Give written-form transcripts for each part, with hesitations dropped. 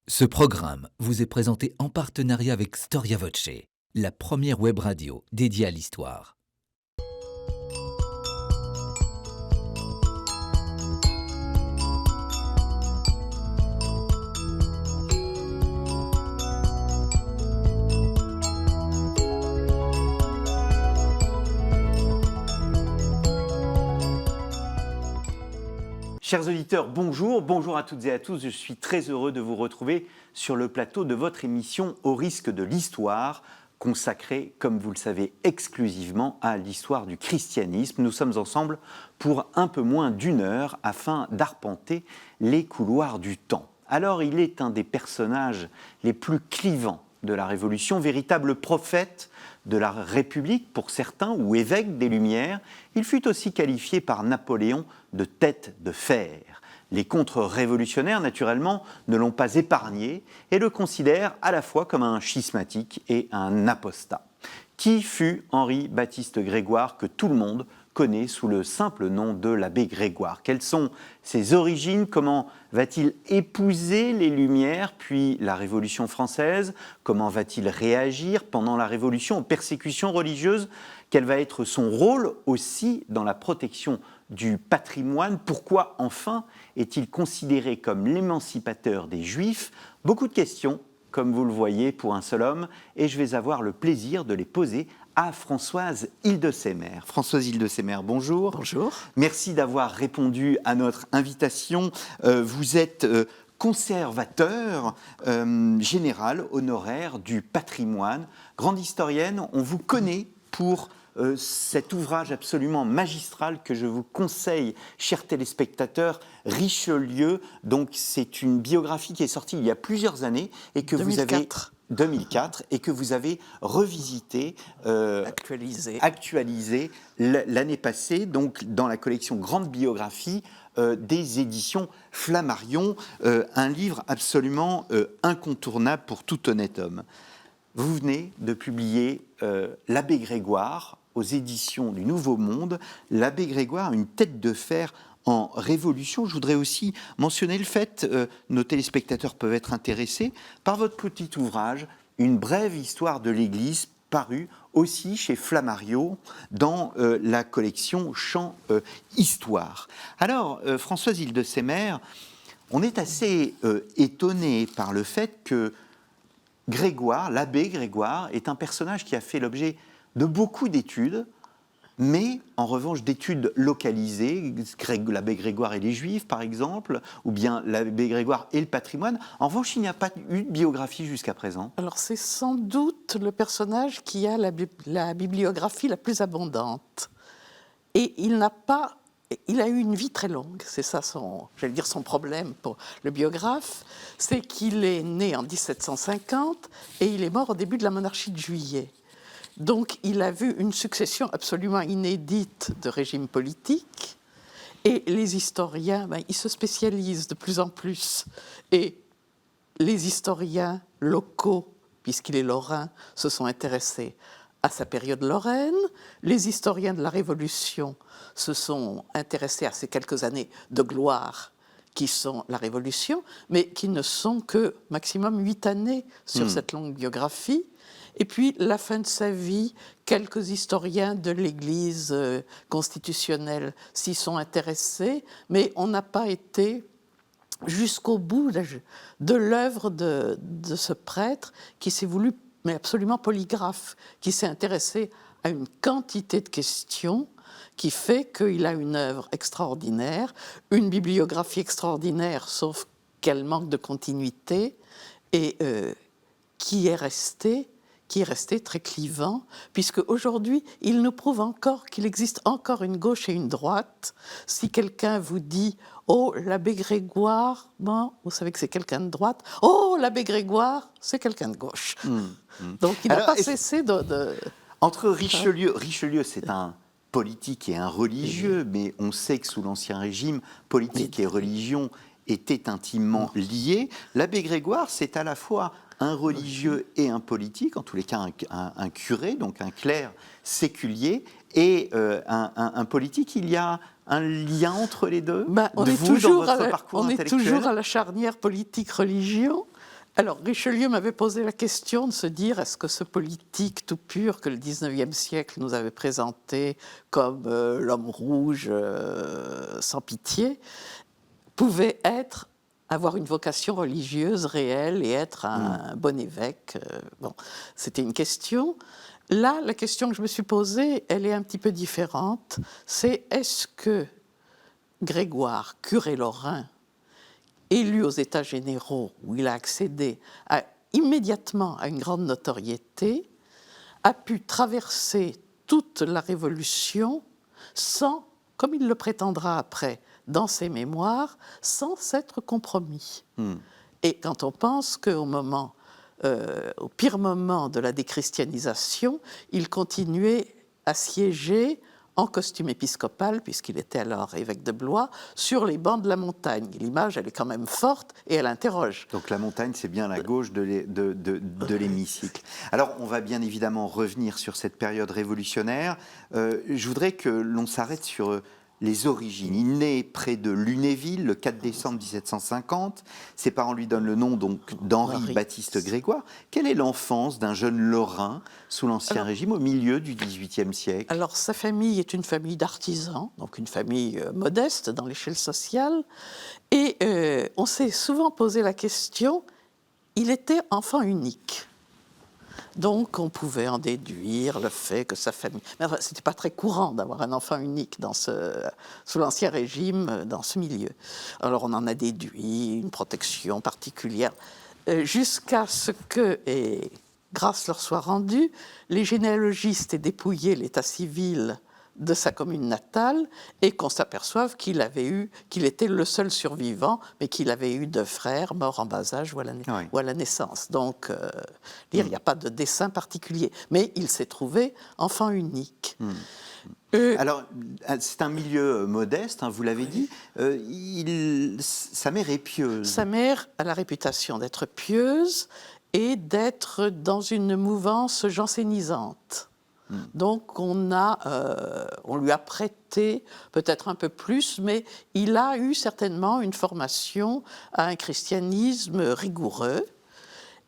Ce programme vous est présenté en partenariat avec Storia Voce, la première web radio dédiée à l'histoire. Chers auditeurs, bonjour à toutes et à tous. Je suis très heureux de vous retrouver sur le plateau de votre émission Au risque de l'histoire, consacrée, comme vous le savez, exclusivement à l'histoire du christianisme. Nous sommes ensemble pour un peu moins d'une heure afin d'arpenter les couloirs du temps. Alors, il est un des personnages les plus clivants de la Révolution, véritable prophète de la République pour certains, ou évêque des Lumières. Il fut aussi qualifié par Napoléon de tête de fer. Les contre-révolutionnaires, naturellement, ne l'ont pas épargné et le considèrent à la fois comme un schismatique et un apostat. Qui fut Henri-Baptiste Grégoire, que tout le monde connaît sous le simple nom de l'abbé Grégoire? Quelles sont ses origines? Comment va-t-il épouser les Lumières puis la Révolution française? Comment va-t-il réagir pendant la Révolution aux persécutions religieuses? Quel va être son rôle aussi dans la protection du patrimoine? Pourquoi enfin est-il considéré comme l'émancipateur des Juifs? Beaucoup de questions, comme vous le voyez, pour un seul homme, et je vais avoir le plaisir de les poser à Françoise Hildesheim. Françoise Hildesheim, bonjour. Bonjour. Merci d'avoir répondu à notre invitation. Vous êtes conservateur général honoraire du patrimoine, grande historienne. On vous connaît pour cet ouvrage absolument magistral que je vous conseille, chers téléspectateurs, Richelieu. Donc c'est une biographie qui est sortie il y a plusieurs années et que 2004 et que vous avez revisité, actualisé l'année passée, donc dans la collection Grande Biographie des éditions Flammarion, un livre absolument incontournable pour tout honnête homme. Vous venez de publier l'abbé Grégoire aux éditions du Nouveau Monde. L'abbé Grégoire, une tête de fer en révolution. Je voudrais aussi mentionner le fait, nos téléspectateurs peuvent être intéressés, par votre petit ouvrage, Une brève histoire de l'Église, paru aussi chez Flammarion dans la collection Champs Histoire. Alors, Françoise Hildesheim, on est assez étonné par le fait que Grégoire, l'abbé Grégoire, est un personnage qui a fait l'objet de beaucoup d'études, mais en revanche d'études localisées, l'abbé Grégoire et les Juifs par exemple, ou bien l'abbé Grégoire et le patrimoine. En revanche, il n'y a pas eu de biographie jusqu'à présent. Alors c'est sans doute le personnage qui a la bibliographie la plus abondante. Et il a eu une vie très longue, c'est ça son problème pour le biographe, c'est qu'il est né en 1750 et il est mort au début de la monarchie de Juillet. Donc il a vu une succession absolument inédite de régimes politiques et les historiens, ils se spécialisent de plus en plus. Et les historiens locaux, puisqu'il est lorrain, se sont intéressés à sa période lorraine. Les historiens de la Révolution se sont intéressés à ces quelques années de gloire qui sont la Révolution, mais qui ne sont que maximum 8 années sur cette longue biographie. Et puis, la fin de sa vie, quelques historiens de l'Église constitutionnelle s'y sont intéressés, mais on n'a pas été jusqu'au bout de l'œuvre de ce prêtre qui s'est voulu, mais absolument polygraphe, qui s'est intéressé à une quantité de questions qui fait qu'il a une œuvre extraordinaire, une bibliographie extraordinaire, sauf qu'elle manque de continuité, et qui est resté très clivant, puisque aujourd'hui, il nous prouve encore qu'il existe encore une gauche et une droite. Si quelqu'un vous dit « Oh, l'abbé Grégoire », bon, vous savez que c'est quelqu'un de droite. « Oh, l'abbé Grégoire », c'est quelqu'un de gauche. Donc, il n'a pas cessé de... Entre Richelieu, c'est un politique et un religieux, mais on sait que sous l'Ancien Régime, politique et religion étaient intimement liés. L'abbé Grégoire, c'est à la fois un religieux et un politique, en tous les cas un curé, donc un clerc séculier, et un politique. Il y a un lien entre les deux? On est toujours à la charnière politique-religion. Alors, Richelieu m'avait posé la question de se dire, est-ce que ce politique tout pur que le 19e siècle nous avait présenté comme l'homme rouge sans pitié, pouvait avoir une vocation religieuse réelle et être un bon évêque. Bon, c'était une question. Là, la question que je me suis posée, elle est un petit peu différente. C'est est-ce que Grégoire, curé lorrain, élu aux États généraux, où il a accédé immédiatement à une grande notoriété, a pu traverser toute la Révolution sans, comme il le prétendra après dans ses mémoires, sans s'être compromis. Et quand on pense qu'au au pire moment de la déchristianisation, il continuait à siéger en costume épiscopal, puisqu'il était alors évêque de Blois, sur les bancs de la montagne. L'image, elle est quand même forte et elle interroge. Donc la montagne, c'est bien la gauche de l'hémicycle. Alors, on va bien évidemment revenir sur cette période révolutionnaire. Je voudrais que l'on s'arrête sur les origines. Il naît près de Lunéville le 4 décembre 1750. Ses parents lui donnent le nom donc d'Henri-Baptiste Grégoire. Quelle est l'enfance d'un jeune Lorrain sous l'Ancien Régime au milieu du XVIIIe siècle? Alors, sa famille est une famille d'artisans, donc une famille modeste dans l'échelle sociale. Et on s'est souvent posé la question, il était enfant unique. Donc, on pouvait en déduire le fait que sa famille... Mais enfin, ce n'était pas très courant d'avoir un enfant unique sous l'Ancien Régime, dans ce milieu. Alors, on en a déduit une protection particulière, jusqu'à ce que, et grâce leur soit rendue, les généalogistes aient dépouillé l'état civil de sa commune natale et qu'on s'aperçoive qu'il était le seul survivant, mais qu'il avait eu 2 frères morts en bas âge ou à la naissance. Donc, il n'y a pas de dessin particulier. Mais il s'est trouvé enfant unique. Alors, c'est un milieu modeste, hein, vous l'avez dit. Sa mère est pieuse. Sa mère a la réputation d'être pieuse et d'être dans une mouvance jansénisante. Donc on lui a prêté peut-être un peu plus, mais il a eu certainement une formation à un christianisme rigoureux.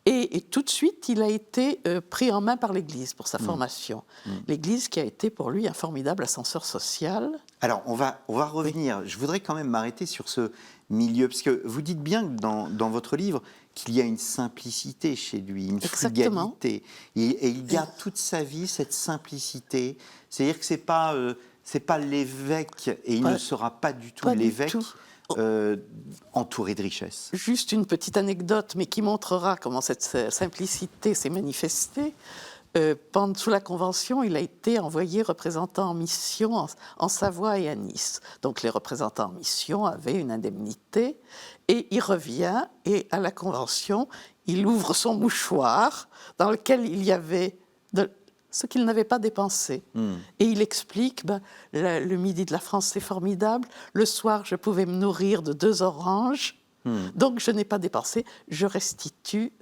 Et tout de suite, il a été pris en main par l'Église pour sa formation. L'Église qui a été pour lui un formidable ascenseur social. Alors, on va revenir. Je voudrais quand même m'arrêter sur ce milieu, parce que vous dites bien que dans votre livre qu'il y a une simplicité chez lui, une frugalité. Et il garde toute sa vie cette simplicité. C'est-à-dire que c'est pas l'évêque, et il ne sera pas du tout l'évêque entouré de richesses. Juste une petite anecdote, mais qui montrera comment cette simplicité s'est manifestée. Sous la Convention, il a été envoyé représentant en mission en Savoie et à Nice. Donc les représentants en mission avaient une indemnité et il revient et à la Convention, il ouvre son mouchoir dans lequel il y avait ce qu'il n'avait pas dépensé. Et il explique, le midi de la France c'est formidable, le soir je pouvais me nourrir de 2 oranges. Donc je n'ai pas dépensé, je restitue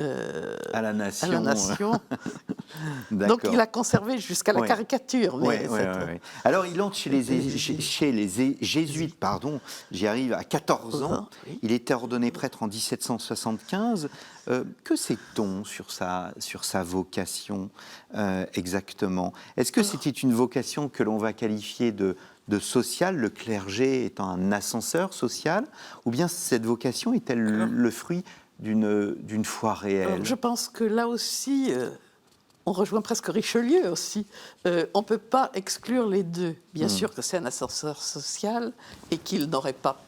à la nation. Donc il a conservé jusqu'à la caricature. Mais Alors il entre chez les jésuites, j'y arrive, à 14 ans. Il était ordonné prêtre en 1775. Que sait-on sur sa vocation exactement? Est-ce que c'était une vocation que l'on va qualifier de social, le clergé étant un ascenseur social, ou bien cette vocation est-elle le fruit d'une foi réelle? Alors, je pense que là aussi, on rejoint presque Richelieu aussi. On ne peut pas exclure les deux. Bien sûr que c'est un ascenseur social et qu'il n'aurait pas...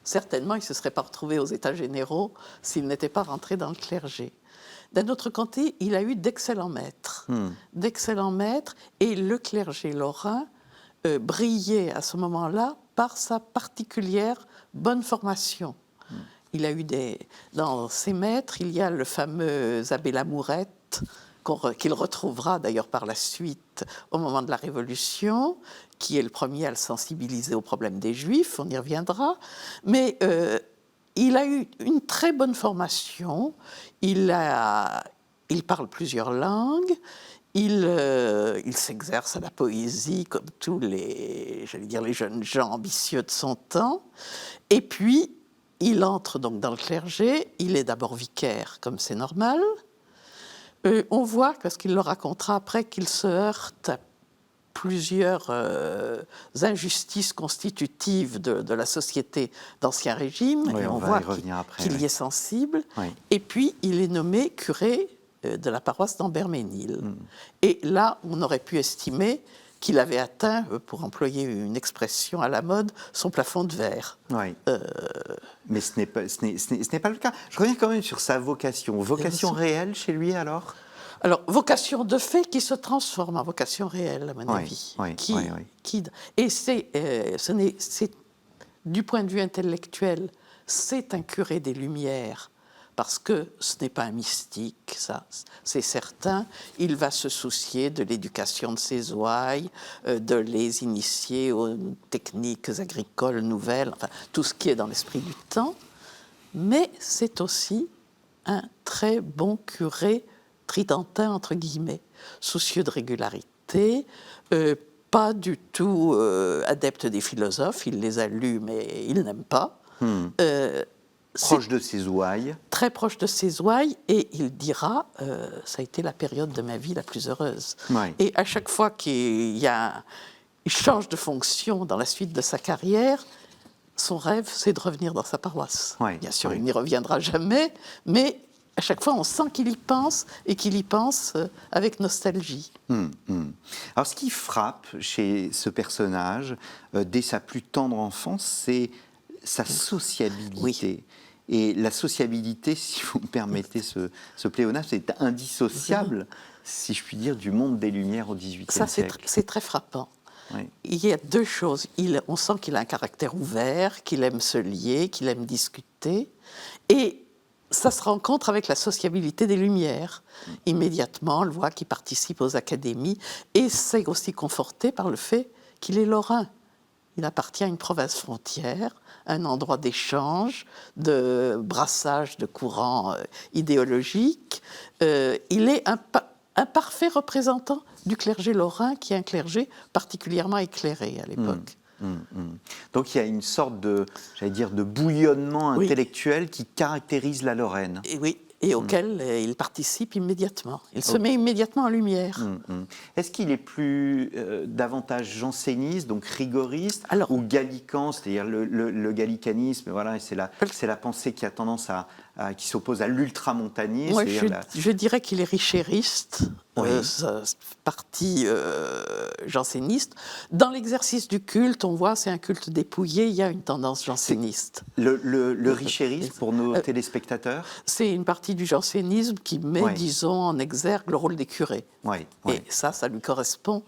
Certainement, il ne se serait pas retrouvé aux États généraux s'il n'était pas rentré dans le clergé. D'un autre côté, il a eu d'excellents maîtres. D'excellents maîtres, et le clergé lorrain brillait à ce moment-là par sa particulière bonne formation. Il a eu dans ses maîtres, il y a le fameux abbé Lamourette, qu'il retrouvera d'ailleurs par la suite au moment de la Révolution, qui est le premier à le sensibiliser au problème des Juifs, on y reviendra. Mais il a eu une très bonne formation, il parle plusieurs langues, il s'exerce à la poésie comme tous les jeunes gens ambitieux de son temps. Et puis, il entre donc dans le clergé, il est d'abord vicaire, comme c'est normal. On voit, parce qu'il le racontera après, qu'il se heurte à plusieurs injustices constitutives de la société d'Ancien Régime. Oui, et on on va voit y revenir après, qu'il oui. y est sensible. Oui. Et puis, il est nommé curé de la paroisse d'Amberménil. Et là, on aurait pu estimer qu'il avait atteint, pour employer une expression à la mode, son plafond de verre. Oui. Mais ce n'est pas le cas. Je reviens quand même sur sa vocation. Vocation réelle chez lui, alors? Alors, vocation de fait qui se transforme en vocation réelle, à mon Oui, avis. oui, Et c'est, du point de vue intellectuel, c'est un curé des Lumières, parce que ce n'est pas un mystique, ça, c'est certain. Il va se soucier de l'éducation de ses ouailles, de les initier aux techniques agricoles nouvelles, enfin, tout ce qui est dans l'esprit du temps. Mais c'est aussi un très bon curé tridentin, entre guillemets, soucieux de régularité, pas du tout adepte des philosophes, il les a lus, mais il n'aime pas. Proche de ses ouailles. Très proche de ses ouailles, et il dira ça a été la période de ma vie la plus heureuse. Ouais. Et à chaque fois qu'il change de fonction dans la suite de sa carrière, son rêve, c'est de revenir dans sa paroisse. Ouais, Bien sûr, ouais. il n'y reviendra jamais, mais à chaque fois, on sent qu'il y pense, et qu'il y pense avec nostalgie. Alors, ce qui frappe chez ce personnage, dès sa plus tendre enfance, c'est sa sociabilité. Et la sociabilité, si vous me permettez ce pléonasme, c'est indissociable, si je puis dire, du monde des Lumières au XVIIIe Ça, siècle. c'est très frappant. Oui. Il y a deux choses. On sent qu'il a un caractère ouvert, qu'il aime se lier, qu'il aime discuter. Et ça se rencontre avec la sociabilité des Lumières. Immédiatement, on le voit qu'il participe aux académies, et c'est aussi conforté par le fait qu'il est lorrain. Il appartient à une province frontière, un endroit d'échange, de brassage de courants idéologiques. Il est un parfait représentant du clergé lorrain, qui est un clergé particulièrement éclairé à l'époque. Donc il y a une sorte de, j'allais dire, de bouillonnement Oui. intellectuel qui caractérise la Lorraine. Et oui, et auquel il participe immédiatement. Il se met immédiatement en lumière. Est-ce qu'il est plus davantage janséniste, donc rigoriste, Alors, ou gallican, c'est-à-dire le gallicanisme, voilà, c'est la pensée qui a tendance qui s'oppose à l'ultramontanisme. moi, c'est-à-dire je dirais qu'il est richériste, Oui. parti janséniste. Dans l'exercice du culte, on voit, c'est un culte dépouillé, il y a une tendance janséniste. le richérisme pour nos téléspectateurs. C'est une partie du jansénisme qui met, Ouais. disons, en exergue le rôle des curés. Oui, Et ça lui correspond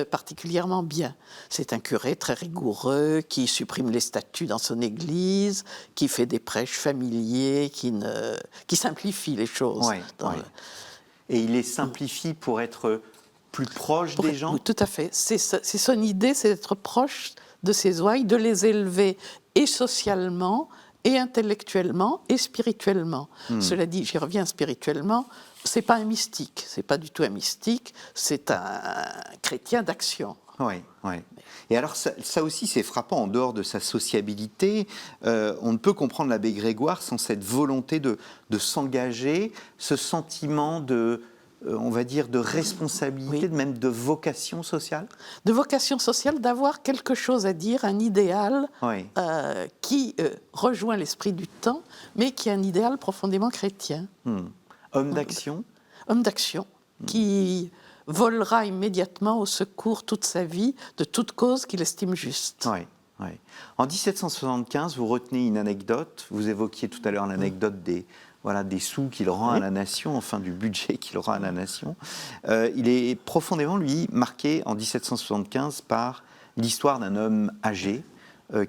particulièrement bien. C'est un curé très rigoureux, qui supprime les statuts dans son église, qui fait des prêches familiers, qui simplifie les choses. Ouais, ouais. Et il les simplifie pour être plus proche des gens. Oui, tout à fait. C'est son idée, c'est d'être proche de ses ouailles, de les élever et socialement, et intellectuellement, et spirituellement. Cela dit, j'y reviens spirituellement, c'est pas un mystique, c'est pas du tout un mystique, c'est un chrétien d'action. Oui, oui. Et alors ça aussi c'est frappant, en dehors de sa sociabilité, on ne peut comprendre l'abbé Grégoire sans cette volonté de s'engager, ce sentiment de, on va dire, de responsabilité, Oui. même de vocation sociale. De vocation sociale, d'avoir quelque chose à dire, un idéal Oui. qui rejoint l'esprit du temps, mais qui est un idéal profondément chrétien. Homme d'action. Homme d'action, qui volera immédiatement au secours toute sa vie de toute cause qu'il estime juste. Oui, oui. En 1775, vous retenez une anecdote, vous évoquiez tout à l'heure l'anecdote des sous qu'il rend à la nation, enfin du budget qu'il rend à la nation. Il est profondément, lui, marqué en 1775 par l'histoire d'un homme âgé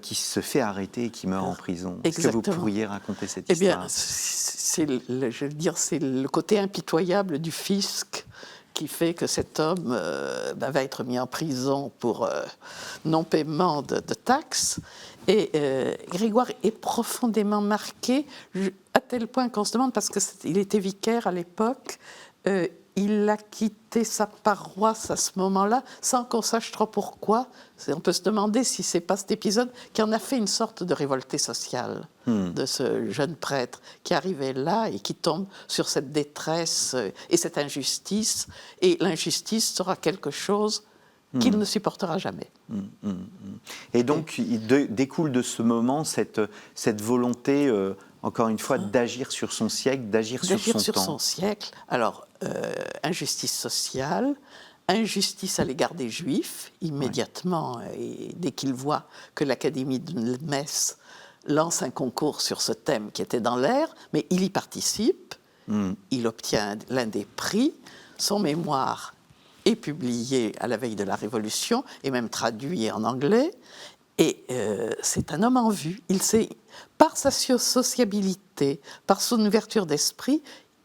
qui se fait arrêter et qui meurt en prison. Est-ce que vous Exactement. pourriez raconter cette Eh histoire? bien, c'est le côté impitoyable du fisc qui fait que cet homme va être mis en prison pour non-paiement de taxes. Et Grégoire est profondément marqué, à tel point qu'on se demande, parce qu'il était vicaire à l'époque, il a quitté sa paroisse à ce moment-là, sans qu'on sache trop pourquoi. On peut se demander si c'est pas cet épisode qui en a fait une sorte de révolté sociale de ce jeune prêtre qui arrivait là et qui tombe sur cette détresse et cette injustice. Et l'injustice sera quelque chose qu'il ne supportera jamais. Et donc, il découle de ce moment cette volonté, encore une fois, d'agir sur son siècle, d'agir sur son temps. Son siècle. Alors, injustice sociale, injustice à l'égard des Juifs, immédiatement, et dès qu'il voit que l'Académie de Metz lance un concours sur ce thème qui était dans l'air, mais il y participe, il obtient l'un des prix, son mémoire est publié à la veille de la Révolution, et même traduit en anglais, et c'est un homme en vue. Il sait, par sa sociabilité, par son ouverture d'esprit,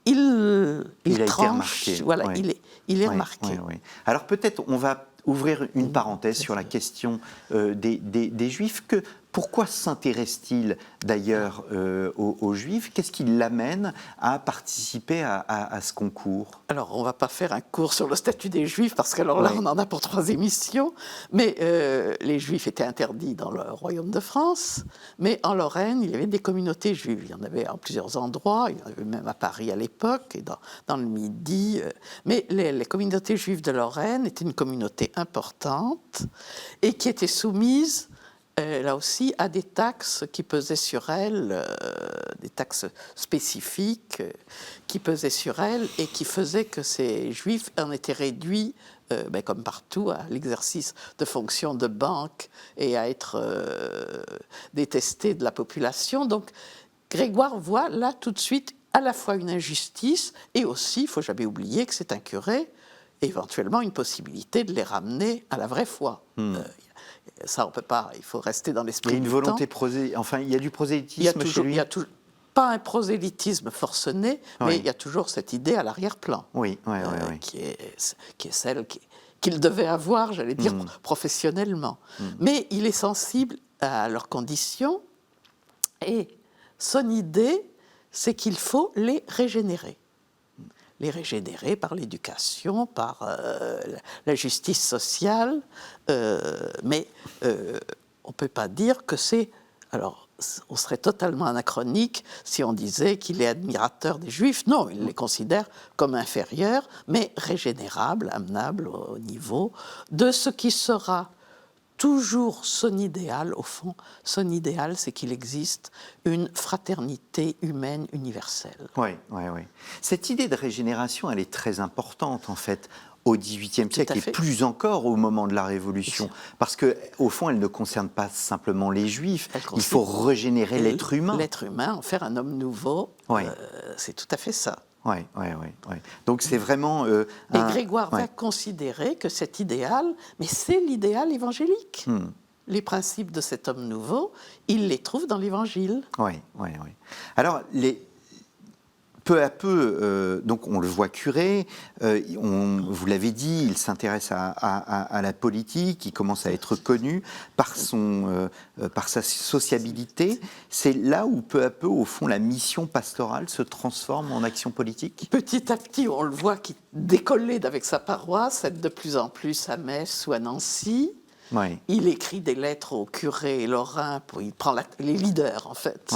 il a été tranche, remarqué. Voilà, Ouais. il est remarqué. Ouais. Alors peut-être on va ouvrir une parenthèse sur la question des Juifs. Pourquoi s'intéresse-t-il d'ailleurs aux Juifs? Qu'est-ce qui l'amène à participer à ce concours? Alors, on ne va pas faire un cours sur le statut des Juifs, parce que là, on en a pour 3 émissions. Mais les Juifs étaient interdits dans le royaume de France. Mais en Lorraine, il y avait des communautés juives. Il y en avait en plusieurs endroits. Il y en avait même à Paris à l'époque, et dans le Midi. Mais les communautés juives de Lorraine étaient une communauté importante et qui était soumise là aussi, à des taxes qui pesaient sur elle, des taxes spécifiques qui pesaient sur elle et qui faisaient que ces Juifs en étaient réduits, comme partout, à l'exercice de fonctions de banque et à être détestés de la population. Donc, Grégoire voit là tout de suite à la fois une injustice et aussi, il ne faut jamais oublier que c'est un curé, et éventuellement une possibilité de les ramener à la vraie foi. Ça, on peut pas, il faut rester dans l'esprit du temps. Il y a une volonté il y a du prosélytisme chez lui. Il y a toujours, pas un prosélytisme forcené, mais il y a toujours cette idée à l'arrière-plan. Oui. Qui est celle qu'il devait avoir, j'allais dire, professionnellement. Mais il est sensible à leurs conditions, et son idée, c'est qu'il faut les régénérer. Les régénérer par l'éducation, par la justice sociale, mais on ne peut pas dire que c'est... Alors, on serait totalement anachronique si on disait qu'il est admirateur des Juifs. Non, il les considère comme inférieurs, mais régénérables, amenables au niveau de ce qui sera toujours son idéal. Au fond, son idéal, c'est qu'il existe une fraternité humaine universelle. Oui. Cette idée de régénération, elle est très importante, en fait, au XVIIIe siècle, et plus encore au moment de la Révolution. Parce qu'au fond, elle ne concerne pas simplement les Juifs. Il faut régénérer l'être humain. L'être humain, en faire un homme nouveau, c'est tout à fait ça. Oui. Donc c'est vraiment... Et Grégoire va considérer que cet idéal, mais c'est l'idéal évangélique. Les principes de cet homme nouveau, il les trouve dans l'Évangile. Oui. Alors, peu à peu, donc on le voit curé, vous l'avez dit, il s'intéresse à la politique, il commence à être connu par sa sociabilité. C'est là où, peu à peu, au fond, la mission pastorale se transforme en action politique? Petit à petit, on le voit qui décolle avec sa paroisse, être de plus en plus à Metz ou à Nancy. Oui. Il écrit des lettres aux curés lorrains, il prend les leaders en fait,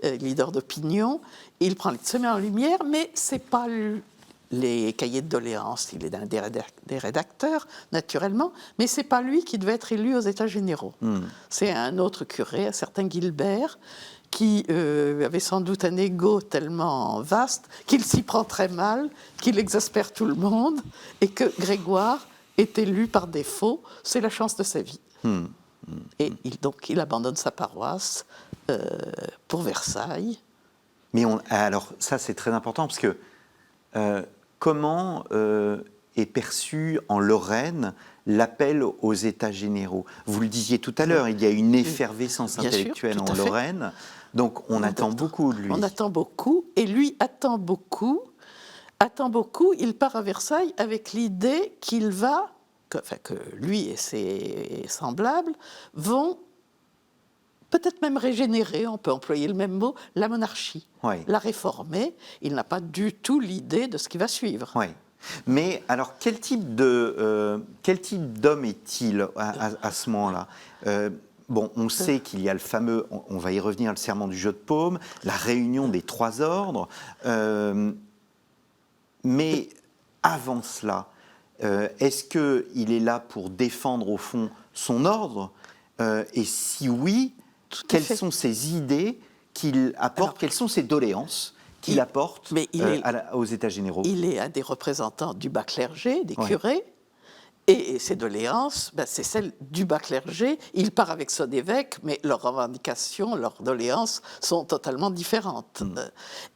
les leaders d'opinion, il se met en lumière, mais ce n'est pas les cahiers de doléances, il est un des rédacteurs naturellement, mais ce n'est pas lui qui devait être élu aux États généraux. C'est un autre curé, un certain Gilbert, qui avait sans doute un ego tellement vaste qu'il s'y prend très mal, qu'il exaspère tout le monde, et que Grégoire est élu par défaut, c'est la chance de sa vie. Et il abandonne sa paroisse pour Versailles. Mais alors ça c'est très important parce que comment est perçu en Lorraine l'appel aux États généraux? Vous le disiez tout à l'heure, il y a une effervescence intellectuelle en Lorraine, donc on attend beaucoup de lui. On attend beaucoup, et lui attend beaucoup, il part à Versailles avec l'idée qu'il va, que lui et ses semblables vont peut-être même régénérer, on peut employer le même mot, la monarchie, la réformer. Il n'a pas du tout l'idée de ce qui va suivre. Mais alors, quel type d'homme est-il à ce moment-là? Bon, on sait qu'il y a le fameux, on va y revenir, le serment du jeu de paume, la réunion des trois ordres, mais avant cela, est-ce qu'il est là pour défendre au fond son ordre? Et si oui, quelles sont ses idées qu'il apporte, quelles sont ses doléances qu'il apporte aux États généraux? Il est un des représentants du bas clergé, des curés, et ses doléances, c'est celles du bas clergé. Il part avec son évêque, mais leurs revendications, leurs doléances sont totalement différentes.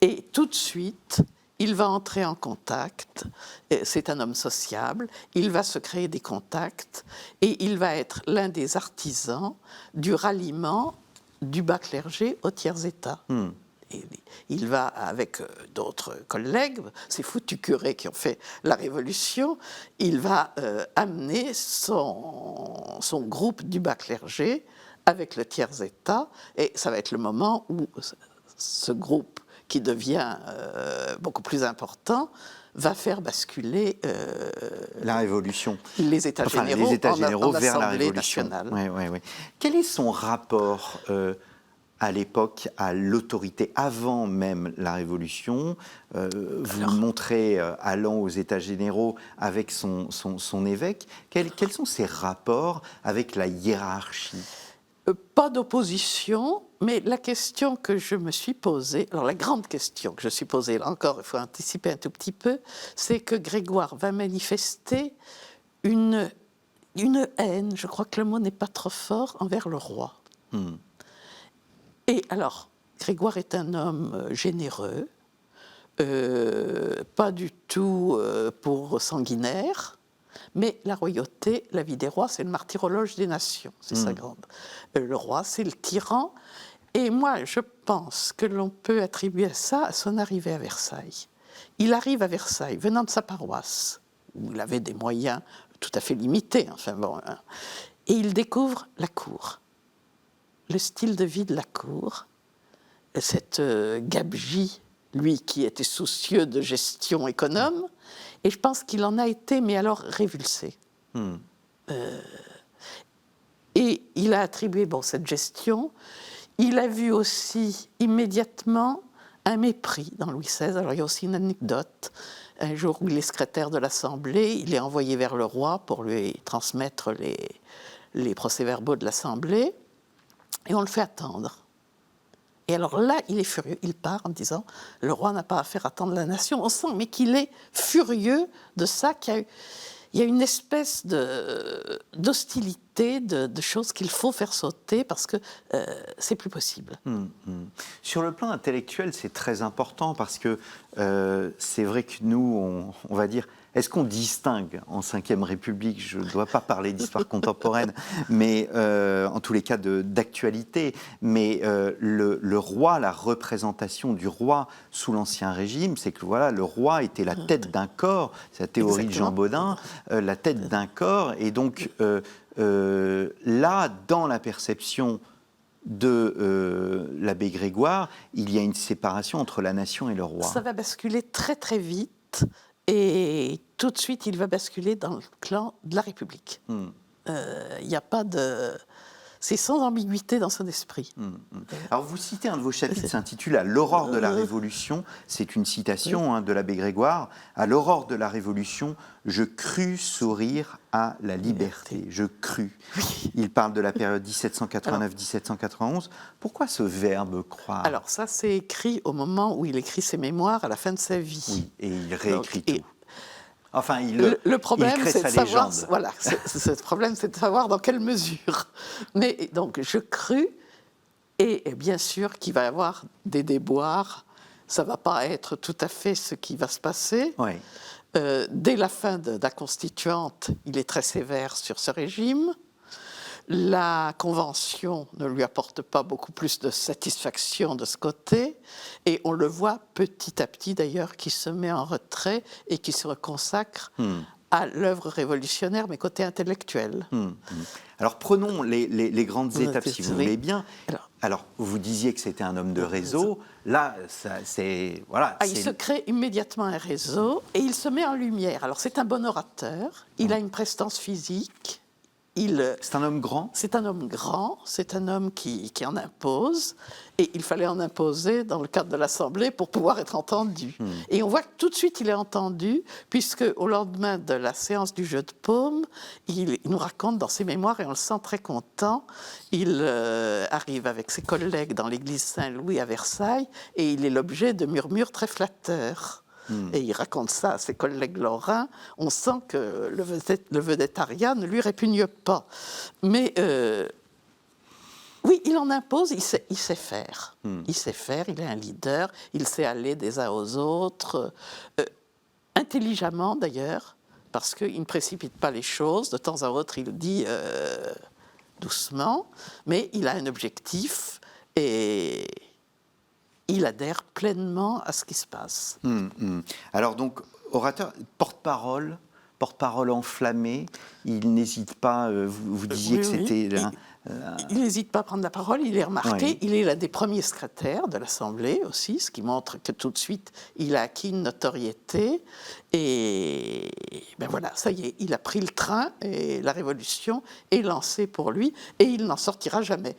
Et tout de suite, il va entrer en contact, c'est un homme sociable, il va se créer des contacts, et il va être l'un des artisans du ralliement du bas clergé au tiers-état. Et il va, avec d'autres collègues, ces foutus curés qui ont fait la Révolution, il va amener son groupe du bas clergé avec le tiers-état, et ça va être le moment où ce groupe, qui devient beaucoup plus important, va faire basculer la Révolution. Les États généraux en vers la Assemblée Révolution. nationale. Quel est son rapport à l'époque à l'autorité, avant même la Révolution? Vous le montrez allant aux États généraux avec son évêque. Quels sont ses rapports avec la hiérarchie? Pas d'opposition, mais la question que je me suis posée, alors la grande question que je me suis posée, là encore, il faut anticiper un tout petit peu, c'est que Grégoire va manifester une haine, je crois que le mot n'est pas trop fort, envers le roi. Et alors, Grégoire est un homme généreux, pas du tout pour sanguinaire, mais la royauté, la vie des rois, c'est le martyrologe des nations, c'est sa grande. Le roi, c'est le tyran. Et moi, je pense que l'on peut attribuer ça à son arrivée à Versailles. Il arrive à Versailles, venant de sa paroisse, où il avait des moyens tout à fait limités, enfin bon, et il découvre la cour, le style de vie de la cour, cette gabegie, lui qui était soucieux de gestion économe, et je pense qu'il en a été, mais alors révulsé. Et il a attribué cette gestion. Il a vu aussi immédiatement un mépris dans Louis XVI. Alors il y a aussi une anecdote. Un jour où il est secrétaire de l'Assemblée, il est envoyé vers le roi pour lui transmettre les procès-verbaux de l'Assemblée, et on le fait attendre. Et alors là, il est furieux, il part en disant « Le roi n'a pas à faire attendre la nation ». On sent, mais qu'il est furieux de ça, il y a une espèce d'hostilité, de choses qu'il faut faire sauter parce que c'est plus possible. Sur le plan intellectuel, c'est très important parce que c'est vrai que nous, on va dire... Est-ce qu'on distingue en Ve République, je ne dois pas parler d'histoire contemporaine, mais en tous les cas d'actualité, mais le roi, la représentation du roi sous l'Ancien Régime, c'est que voilà, le roi était la tête d'un corps, c'est la théorie de Jean Bodin, la tête d'un corps, et donc là, dans la perception de l'abbé Grégoire, il y a une séparation entre la nation et le roi. Ça va basculer très très vite. Et tout de suite, il va basculer dans le clan de la République. Il n'y a pas de... C'est sans ambiguïté dans son esprit. Alors, vous citez un de vos chapitres, s'intitule « À l'aurore de la Révolution ». C'est une citation de l'abbé Grégoire. « À l'aurore de la Révolution, je crus sourire à la liberté. » Je crus. Il parle de la période 1789-1791. Pourquoi ce verbe « croire » ? Alors, ça, c'est écrit au moment où il écrit ses mémoires à la fin de sa vie. Oui, et il réécrit tout. Enfin, le problème, c'est de savoir. Légende. Voilà, le problème, c'est de savoir dans quelle mesure. Mais donc, je crus, et bien sûr qu'il va y avoir des déboires. Ça ne va pas être tout à fait ce qui va se passer. Oui. Dès la fin de la Constituante, il est très sévère sur ce régime. La Convention ne lui apporte pas beaucoup plus de satisfaction de ce côté, et on le voit petit à petit d'ailleurs qui se met en retrait et qui se consacre à l'œuvre révolutionnaire, mais côté intellectuel. Alors prenons les grandes étapes, si vous voulez bien. Alors, Alors, vous disiez que c'était un homme de réseau. Là, Il se crée immédiatement un réseau et il se met en lumière. Alors, c'est un bon orateur, il a une prestance physique. C'est un homme grand ? C'est un homme grand, c'est un homme qui en impose, et il fallait en imposer dans le cadre de l'Assemblée pour pouvoir être entendu. Et on voit que tout de suite il est entendu, puisque au lendemain de la séance du jeu de paume, il nous raconte dans ses mémoires, et on le sent très content, il arrive avec ses collègues dans l'église Saint-Louis à Versailles, et il est l'objet de murmures très flatteurs. Et il raconte ça à ses collègues lorrains. On sent que le vedettariat ne lui répugne pas. Mais oui, il en impose, il sait faire. Il sait faire, il est un leader, il sait aller des uns aux autres, intelligemment d'ailleurs, parce qu'il ne précipite pas les choses. De temps à autre, il dit doucement, mais il a un objectif et il adhère pleinement à ce qui se passe. Alors donc, orateur, porte-parole enflammé, il n'hésite pas, vous disiez que c'était... Il n'hésite pas à prendre la parole, il est remarqué, Oui. il est l'un des premiers secrétaires de l'Assemblée aussi, ce qui montre que tout de suite, il a acquis une notoriété. Et ben voilà, ça y est, il a pris le train et la révolution est lancée pour lui et il n'en sortira jamais.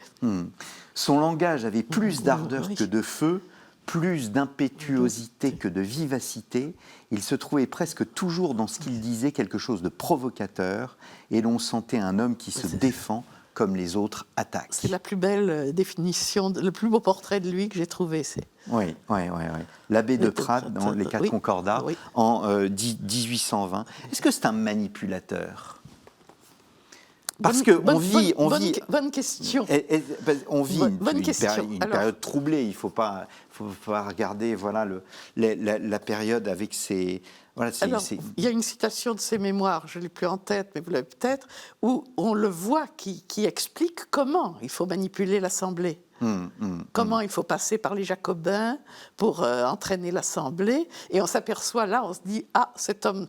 Son langage avait plus d'ardeur que de feu, plus d'impétuosité que de vivacité. Il se trouvait presque toujours dans ce qu'il disait quelque chose de provocateur et l'on sentait un homme qui se défend comme les autres attaquent. C'est la plus belle définition, le plus beau portrait de lui que j'ai trouvé. Oui. L'abbé de Prade dans Les Quatre Concordats en 1820. Est-ce que c'est un manipulateur ? Parce qu'on vit... Bonne question. On vit une Alors, période troublée. Il ne faut pas regarder la période avec ses... Il y a une citation de ses mémoires, je ne l'ai plus en tête, mais vous l'avez peut-être, où on le voit qui explique comment il faut manipuler l'Assemblée. Comment il faut passer par les Jacobins pour entraîner l'Assemblée. Et on s'aperçoit là, on se dit, cet homme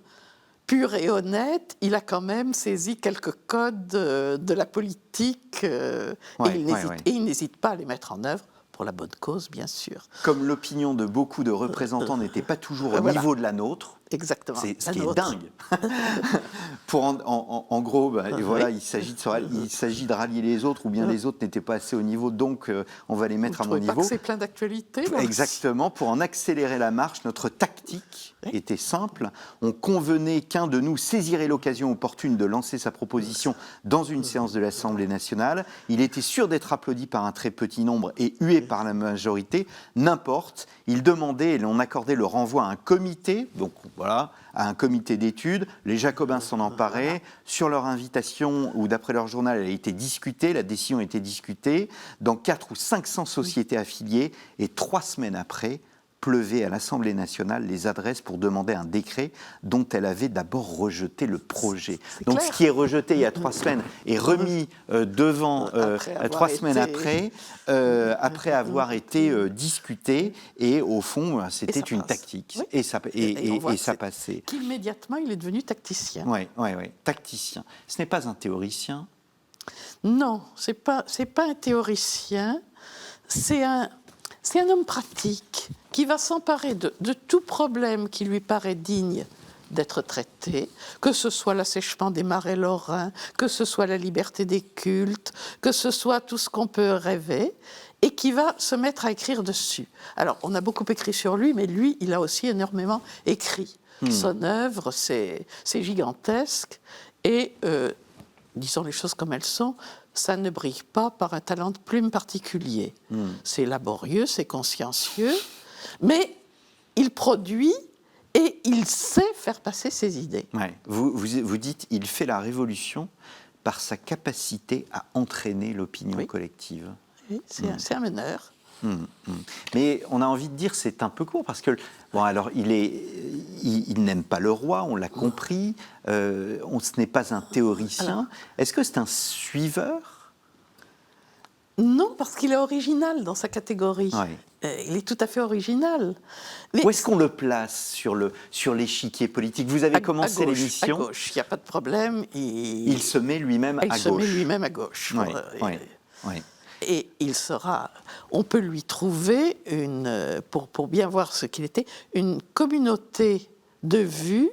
pur et honnête, il a quand même saisi quelques codes de la politique et il n'hésite pas à les mettre en œuvre. Pour la bonne cause, bien sûr. Comme l'opinion de beaucoup de représentants n'était pas toujours au niveau de la nôtre. Exactement. C'est ce qui est dingue. En gros, il s'agit de rallier les autres, ou bien les autres n'étaient pas assez au niveau, donc on va les mettre à mon niveau. Pas que c'est plein d'actualité. Exactement. Pour en accélérer la marche, notre tactique était simple. On convenait qu'un de nous saisirait l'occasion opportune de lancer sa proposition dans une séance de l'Assemblée nationale. Il était sûr d'être applaudi par un très petit nombre et hué par la majorité. N'importe. Il demandait et l'on accordait le renvoi à un comité, donc voilà, à un comité d'études. Les Jacobins s'en emparaient. Sur leur invitation, ou d'après leur journal, elle a été discutée, la décision a été discutée dans 400 ou 500 sociétés affiliées. Et 3 semaines après, pleuvaient à l'Assemblée nationale les adresses pour demander un décret dont elle avait d'abord rejeté le projet. Donc ce qui est rejeté il y a 3 semaines est remis devant 3 semaines après avoir été discuté, et au fond c'était une tactique et ça passait. Qu'immédiatement il est devenu tacticien. Oui, tacticien. Ce n'est pas un théoricien. Non, c'est pas un théoricien, c'est un homme pratique qui va s'emparer de tout problème qui lui paraît digne d'être traité, que ce soit l'assèchement des marais lorrains, que ce soit la liberté des cultes, que ce soit tout ce qu'on peut rêver, et qui va se mettre à écrire dessus. Alors, on a beaucoup écrit sur lui, mais lui, il a aussi énormément écrit. Son œuvre, c'est gigantesque, et disons les choses comme elles sont, ça ne brille pas par un talent de plume particulier. C'est laborieux, c'est consciencieux, mais il produit et il sait faire passer ses idées. Ouais. Vous dites, il fait la révolution par sa capacité à entraîner l'opinion collective. Oui, c'est un meneur. Mais on a envie de dire c'est un peu court, parce que alors il n'aime pas le roi, on l'a compris. Ce n'est pas un théoricien. Alors, est-ce que c'est un suiveur? Non, parce qu'il est original dans sa catégorie. Ouais. Il est tout à fait original. Mais où est-ce qu'on le place sur l'échiquier politique? Vous avez commencé l'émission. À gauche, il n'y a pas de problème. Il se met lui-même à gauche. Il se met lui-même à gauche. Ouais. Et on peut lui trouver, pour bien voir ce qu'il était, une communauté de vues,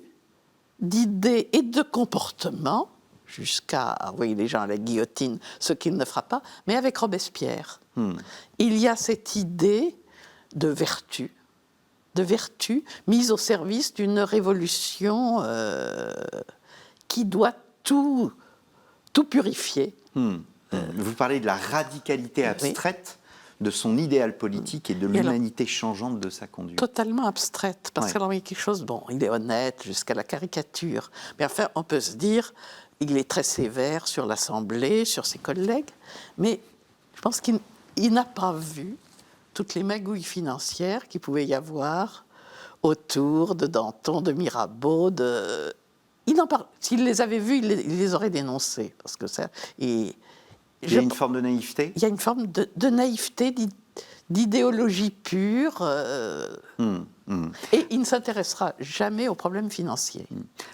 d'idées et de comportements, jusqu'à envoyer les gens à la guillotine, ce qu'il ne fera pas, mais avec Robespierre. Il y a cette idée de vertu mise au service d'une révolution qui doit tout purifier. Vous parlez de la radicalité abstraite de son idéal politique et de l'humanité changeante de sa conduite. Totalement abstraite, parce qu'il y a quelque chose, il est honnête jusqu'à la caricature, mais enfin, on peut se dire, il est très sévère sur l'Assemblée, sur ses collègues, mais je pense qu'il n'a pas vu toutes les magouilles financières qu'il pouvait y avoir autour de Danton, de Mirabeau, il en parle. S'il les avait vus, il les aurait dénoncés, parce que ça... Il y a une forme de naïveté ? Il y a une forme de naïveté, d'idéologie pure, et il ne s'intéressera jamais aux problèmes financiers.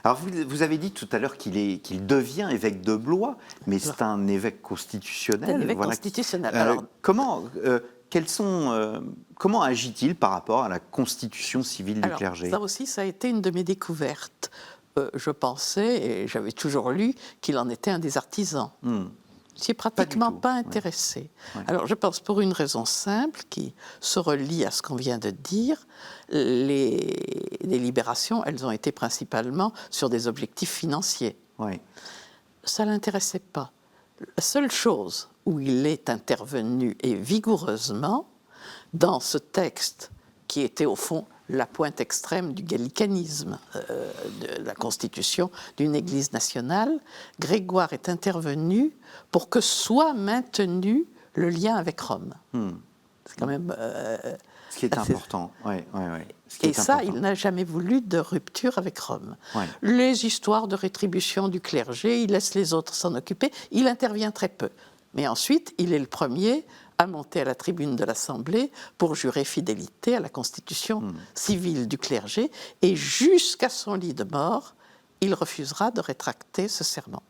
Alors vous avez dit tout à l'heure qu'il devient évêque de Blois, mais c'est un évêque constitutionnel. Un évêque constitutionnel. Comment agit-il par rapport à la constitution civile du clergé ? Ça aussi, ça a été une de mes découvertes. Je pensais, et j'avais toujours lu, qu'il en était un des artisans. Je n'y ai pratiquement pas intéressé. Ouais. Alors, je pense pour une raison simple qui se relie à ce qu'on vient de dire. Les libérations, elles ont été principalement sur des objectifs financiers. Ouais. Ça ne l'intéressait pas. La seule chose où il est intervenu, et vigoureusement, dans ce texte qui était au fond la pointe extrême du gallicanisme, de la constitution d'une Église nationale, Grégoire est intervenu pour que soit maintenu le lien avec Rome. C'est quand même... ce qui est important. Et ça, il n'a jamais voulu de rupture avec Rome. Ouais. Les histoires de rétribution du clergé, il laisse les autres s'en occuper, il intervient très peu. Mais ensuite, il est le premier à monter à la tribune de l'Assemblée pour jurer fidélité à la constitution civile du clergé, et jusqu'à son lit de mort, il refusera de rétracter ce serment.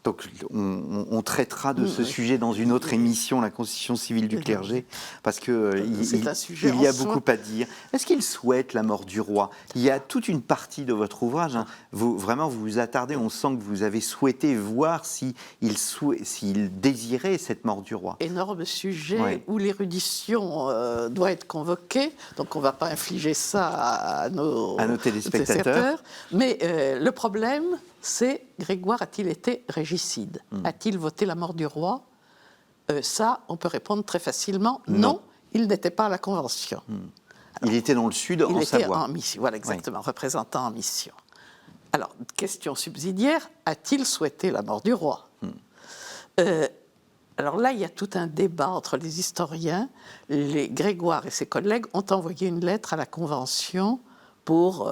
Donc on traitera de ce sujet dans une autre émission, la constitution civile du clergé, parce qu'il y a beaucoup à dire. Est-ce qu'il souhaite la mort du roi ? Il y a toute une partie de votre ouvrage, vous vous attardez, on sent que vous avez souhaité voir s'il désirait cette mort du roi. Énorme sujet où l'érudition doit être convoquée, donc on ne va pas infliger ça à nos téléspectateurs. Mais le problème, c'est Grégoire a-t-il été régicide ? A-t-il voté la mort du roi ? Ça, on peut répondre très facilement. Non, il n'était pas à la Convention. Alors, il était dans le Sud, en Savoie. Il était en mission, voilà exactement, représentant en mission. Alors, question subsidiaire, a-t-il souhaité la mort du roi ? Alors là, il y a tout un débat entre les historiens. Grégoire et ses collègues ont envoyé une lettre à la Convention pour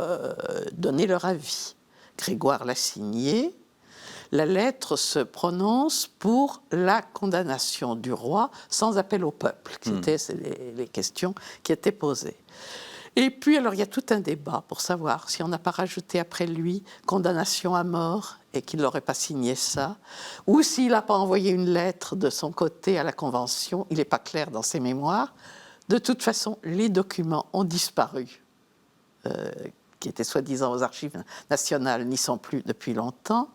donner leur avis. Grégoire l'a signée. La lettre se prononce pour la condamnation du roi sans appel au peuple, qui étaient les questions qui étaient posées. Et puis, alors, il y a tout un débat pour savoir si on n'a pas rajouté après lui condamnation à mort et qu'il n'aurait pas signé ça, ou s'il n'a pas envoyé une lettre de son côté à la Convention. Il n'est pas clair dans ses mémoires. De toute façon, les documents ont disparu. Qui étaient soi-disant aux archives nationales, n'y sont plus depuis longtemps.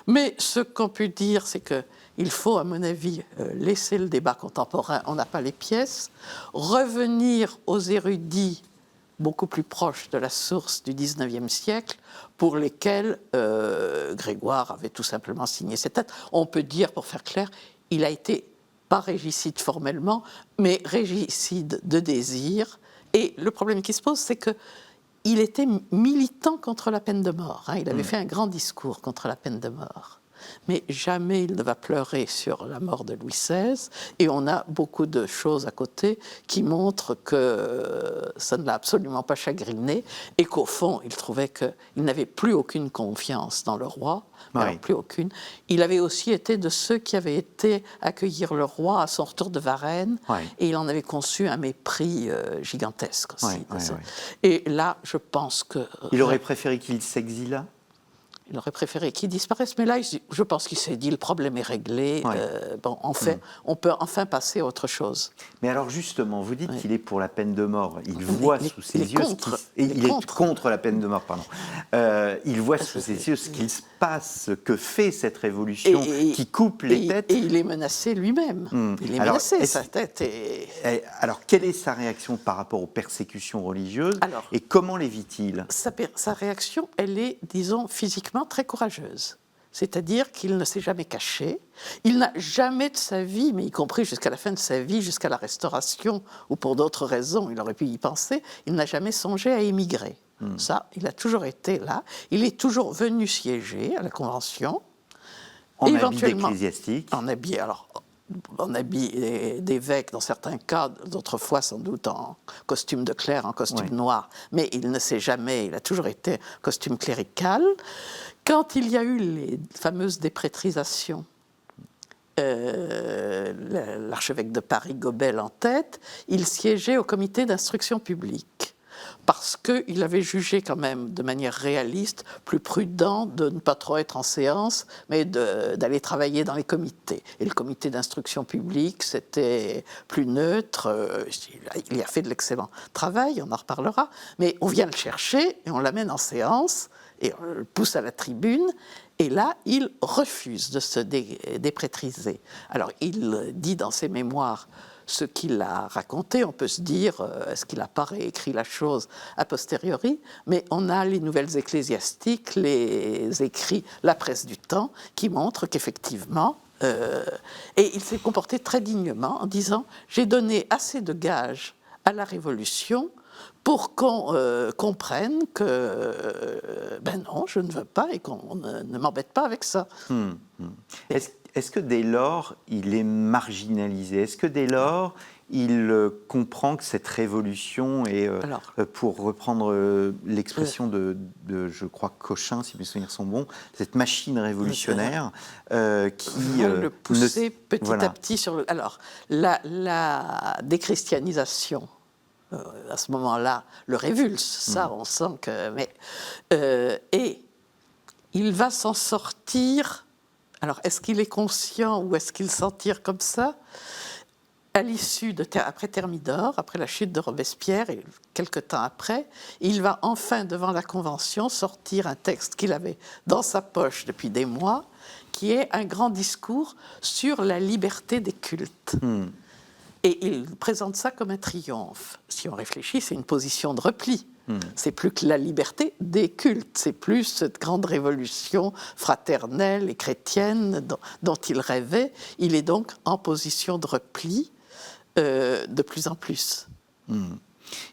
Mais ce qu'on peut dire, c'est qu'il faut, à mon avis, laisser le débat contemporain, on n'a pas les pièces, revenir aux érudits beaucoup plus proches de la source du XIXe siècle, pour lesquels Grégoire avait tout simplement signé cette lettre. On peut dire, pour faire clair, il a été pas régicide formellement, mais régicide de désir. Et le problème qui se pose, c'est que il était militant contre la peine de mort. Il avait fait un grand discours contre la peine de mort. Mais jamais il ne va pleurer sur la mort de Louis XVI. Et on a beaucoup de choses à côté qui montrent que ça ne l'a absolument pas chagriné et qu'au fond, il trouvait qu'il n'avait plus aucune confiance dans le roi. Alors, plus aucune. Il avait aussi été de ceux qui avaient été accueillir le roi à son retour de Varennes, et il en avait conçu un mépris gigantesque aussi. Et là, je pense que... Il aurait préféré qu'il s'exilât ? Il aurait préféré qu'il disparaisse, mais là, je pense qu'il s'est dit le problème est réglé. Ouais. On peut enfin passer à autre chose. Mais alors justement, vous dites qu'il est pour la peine de mort. Il voit sous ses yeux il est contre la peine de mort, pardon. Il voit sous ses yeux ce qu'il se passe, que fait cette révolution qui coupe les têtes. Et il est menacé lui-même. Il est menacé, sa tête est... Alors, quelle est sa réaction par rapport aux persécutions religieuses et comment les vit-il? Sa réaction, elle est, disons, physiquement très courageuse. C'est-à-dire qu'il ne s'est jamais caché. Il n'a jamais de sa vie, mais y compris jusqu'à la fin de sa vie, jusqu'à la Restauration, ou pour d'autres raisons, il aurait pu y penser, il n'a jamais songé à émigrer. Ça, il a toujours été là. Il est toujours venu siéger à la Convention. En habit d'ecclésiastique. En habit d'évêque, dans certains cas, d'autres fois sans doute en costume de clerc, en costume noir. Mais il a toujours été costume clérical. Quand il y a eu les fameuses déprétrisations, l'archevêque de Paris, Gobel en tête, il siégeait au comité d'instruction publique. Parce qu'il avait jugé quand même, de manière réaliste, plus prudent de ne pas trop être en séance, mais d'aller travailler dans les comités. Et le comité d'instruction publique, c'était plus neutre. Il a fait de l'excellent travail, on en reparlera. Mais on vient le chercher et on l'amène en séance et on le pousse à la tribune. Et là, il refuse de se déprétriser. Alors, il dit dans ses mémoires ce qu'il a raconté. On peut se dire, est-ce qu'il n'a pas réécrit la chose a posteriori? Mais on a les nouvelles ecclésiastiques, les écrits, la presse du temps, qui montrent qu'effectivement, et il s'est comporté très dignement en disant « J'ai donné assez de gages à la Révolution pour qu'on comprenne que, ben non, je ne veux pas et qu'on ne m'embête pas avec ça. » Est-ce que dès lors, il est marginalisé? Est-ce que dès lors, il comprend que cette révolution est, pour reprendre l'expression de, je crois, Cochin, si mes souvenirs sont bons, cette machine révolutionnaire qui... le pousser petit à petit sur le... Alors, la déchristianisation, à ce moment-là, le révulse, ça, on sent que... et il va s'en sortir... Alors, est-ce qu'il est conscient ou est-ce qu'il s'en tire comme ça? À l'issue après Thermidor, après la chute de Robespierre, et quelques temps après, il va enfin, devant la Convention, sortir un texte qu'il avait dans sa poche depuis des mois, qui est un grand discours sur la liberté des cultes. Et il présente ça comme un triomphe. Si on réfléchit, c'est une position de repli. C'est plus que la liberté des cultes, c'est plus cette grande révolution fraternelle et chrétienne dont il rêvait. Il est donc en position de repli de plus en plus.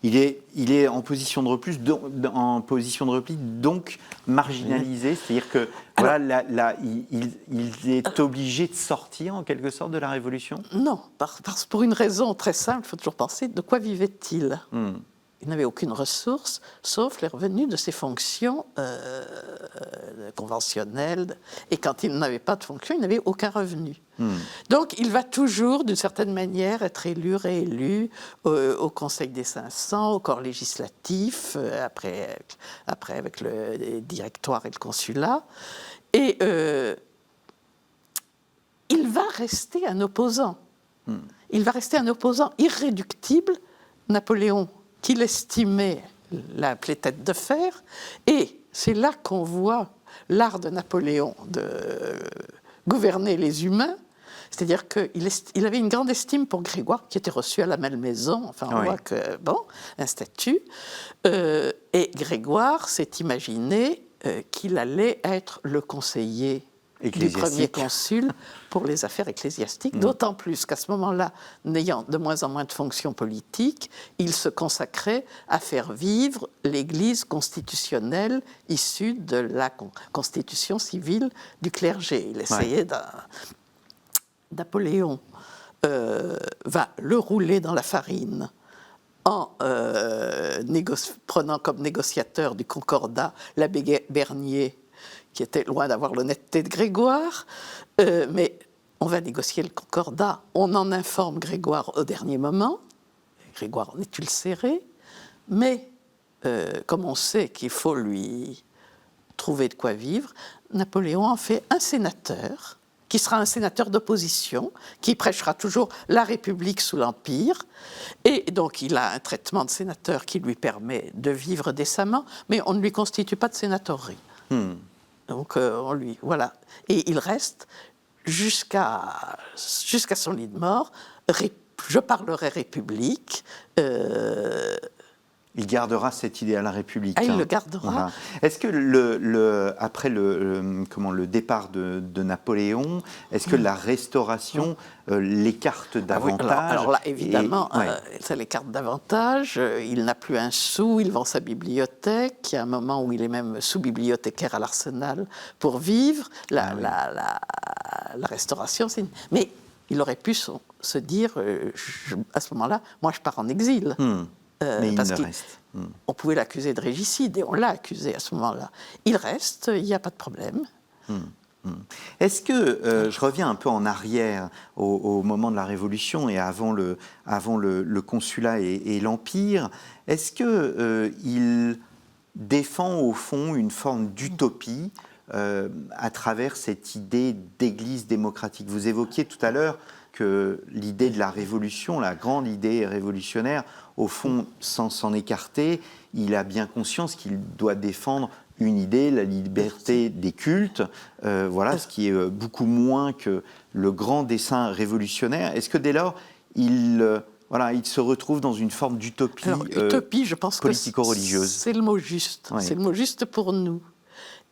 Il est en position de repli, donc marginalisé, c'est-à-dire que il est obligé de sortir en quelque sorte de la Révolution? Non, pour une raison très simple, il faut toujours penser, de quoi vivait-il? Il n'avait aucune ressource, sauf les revenus de ses fonctions conventionnelles. Et quand il n'avait pas de fonction, il n'avait aucun revenu. Donc, il va toujours, d'une certaine manière, être élu, réélu au Conseil des 500, au corps législatif, après avec le directoire et le consulat. Et il va rester un opposant. Il va rester un opposant irréductible. Napoléon, qu'il estimait, l'appelait tête de fer, et c'est là qu'on voit l'art de Napoléon de gouverner les humains, c'est-à-dire qu'il avait une grande estime pour Grégoire, qui était reçu à la Malmaison, enfin on voit que, un statut, et Grégoire s'est imaginé qu'il allait être le conseiller du premier consul pour les affaires ecclésiastiques, d'autant plus qu'à ce moment-là, n'ayant de moins en moins de fonctions politiques, il se consacrait à faire vivre l'Église constitutionnelle issue de la constitution civile du clergé. Il essayait Napoléon va le rouler dans la farine en prenant comme négociateur du Concordat l'abbé Bernier, qui était loin d'avoir l'honnêteté de Grégoire, mais on va négocier le Concordat, on en informe Grégoire au dernier moment, Grégoire en est ulcéré, mais comme on sait qu'il faut lui trouver de quoi vivre, Napoléon en fait un sénateur, qui sera un sénateur d'opposition, qui prêchera toujours la République sous l'Empire. Et donc, il a un traitement de sénateur qui lui permet de vivre décemment, mais on ne lui constitue pas de sénatorerie. Donc, voilà. Et il reste jusqu'à son lit de mort. Je parlerai République. Il gardera cette idée à la République. Il le gardera. Voilà. Est-ce que après le départ de Napoléon, est-ce que la Restauration l'écarte davantage? Alors là, évidemment, ça l'écarte davantage. Il n'a plus un sou, il vend sa bibliothèque. Il y a un moment où il est même sous-bibliothécaire à l'Arsenal pour vivre. La Restauration, mais il aurait pu se dire, à ce moment-là, moi je pars en exil. Mais parce il reste. On pouvait l'accuser de régicide, et on l'a accusé à ce moment-là. Il reste, il n'y a pas de problème. Est-ce que, je reviens un peu en arrière, au moment de la Révolution et avant le consulat et l'Empire, est-ce qu'il défend au fond une forme d'utopie à travers cette idée d'église démocratique? Vous évoquiez tout à l'heure que l'idée de la Révolution, la grande idée révolutionnaire, au fond, sans s'en écarter, il a bien conscience qu'il doit défendre une idée, la liberté des cultes, ce qui est beaucoup moins que le grand dessein révolutionnaire. Est-ce que dès lors, il se retrouve dans une forme d'utopie utopie, je pense politico-religieuse? C'est le mot juste. C'est le mot juste pour nous.